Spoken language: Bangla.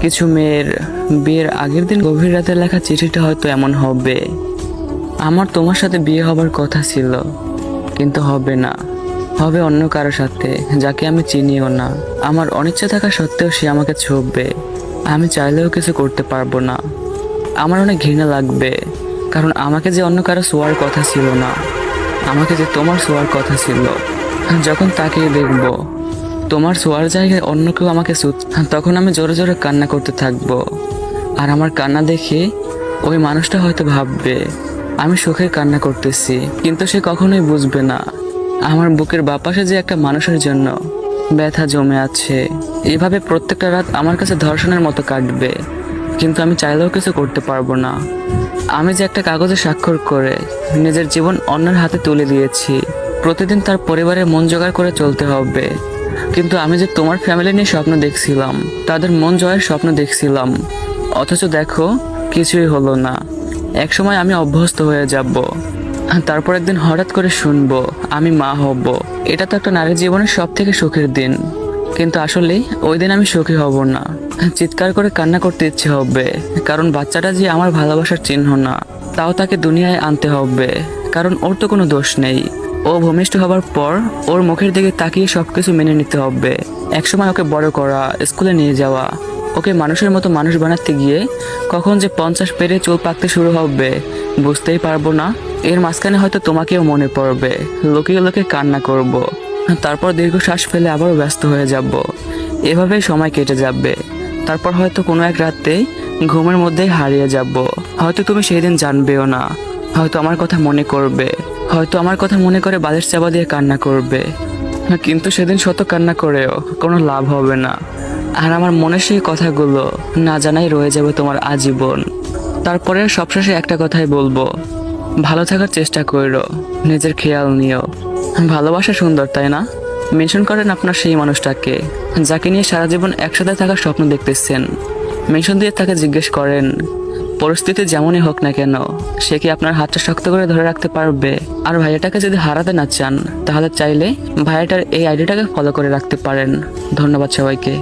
কিছু মেয়ের বিয়ের আগের দিন গভীর রাতে লেখা চিঠিটা হয়তো এমন হবে, আমার তোমার সাথে বিয়ে হবার কথা ছিল, কিন্তু হবে না, হবে অন্য কারো সাথে যাকে আমি চিনিও না। আমার অনিচ্ছা থাকা সত্ত্বেও সে আমাকে ছুঁবে, আমি চাইলেও কিছু করতে পারবো না। আমার অনেক ঘৃণা লাগবে, কারণ আমাকে যে অন্য কারো ছোঁয়ার কথা ছিল না, আমাকে যে তোমার ছোঁয়ার কথা ছিল। যখন তাকিয়ে দেখবো তোমার ছোঁয়ার জায়গায় অন্য কেউ আমাকে তখন আমি জোরে জোরে কান্না করতে থাকবো। আর আমার কান্না দেখে ওই মানুষটা হয়তো ভাববে আমি সুখের কান্না করতেছি, কিন্তু সে কখনোই বুঝবে না আমার বুকের বাপাশে যে একটা মানুষের জন্য ব্যথা জমে আছে। এভাবে প্রত্যেকটা রাত আমার কাছে ধর্ষণের মতো কাটবে, কিন্তু আমি চাইলেও কিছু করতে পারবো না। আমি যে একটা কাগজে স্বাক্ষর করে নিজের জীবন অন্যের হাতে তুলে দিয়েছি, প্রতিদিন তার পরিবারের মন জোগাড় করে চলতে হবে। কিন্তু আমি যে তোমার ফ্যামিলি নিয়ে স্বপ্ন দেখছিলাম, তাদের মন জয়ের স্বপ্ন দেখছিলাম, অথচ দেখো কিছুই হলো না। একসময় আমি অভ্যস্ত হয়ে যাব, তারপর একদিন হঠাৎ করে শুনবো আমি মা হব। এটা তো একটা নারীর জীবনের সব থেকে সুখের দিন, কিন্তু আসলে ওই দিন আমি সুখী হব না। চিৎকার করে কান্না করতে ইচ্ছে হবে, কারণ বাচ্চাটা যে আমার ভালোবাসার চিহ্ন না, তাও তাকে দুনিয়ায় আনতে হবে, কারণ ওর তো কোনো দোষ নেই। ও ভূমিষ্ঠ হবার পর ওর মুখের দিকে তাকিয়ে সবকিছু মেনে নিতে হবে। একসময় ওকে বড় করা, স্কুলে নিয়ে যাওয়া, ওকে মানুষের মতো মানুষ বানাতে গিয়ে কখন যে 50 পেরে চুল পাকতে শুরু হবে বুঝতেই পারবো না। এর মাঝখানে হয়তো তোমাকেও মনে পড়বে, লুকিয়ে লুকিয়ে কান্না করব, তারপর দীর্ঘশ্বাস ফেলে আবারও ব্যস্ত হয়ে যাব। এভাবেই সময় কেটে যাবে। তারপর হয়তো কোনো এক রাতে ঘুমের মধ্যেই হারিয়ে যাব। হয়তো তুমি সেই দিন জানবেও না, হয়তো আমার কথা মনে করবে, হয়তো আমার কথা মনে করে বালিশ চাপা দিয়ে কান্না করবে, কিন্তু সেদিন শত কান্না করেও কোনো লাভ হবে না। আর আমার মনে সেই কথাগুলো না জানাই রয়ে যাবে তোমার আজীবন। তারপরে সবশেষে একটা কথাই বলবো, ভালো থাকার চেষ্টা করো, নিজের খেয়াল নিও। ভালোবাসা সুন্দর, তাই না? মেনশন করেন আপনার সেই মানুষটাকে যাকে নিয়ে সারা জীবন একসাথে থাকার স্বপ্ন দেখতেছেন। মেনশন দিয়ে তাকে জিজ্ঞেস করেন পরিস্থিতি যেমনই হোক না কেন সে কি আপনার হাতটা শক্ত করে ধরে রাখতে পারবে। আর ভাইয়াটাকে যদি হারাতে না চান, তাহলে চাইলে ভাইয়াটার এই আইডিটাকে ফলো করে রাখতে পারেন। ধন্যবাদ সবাইকে।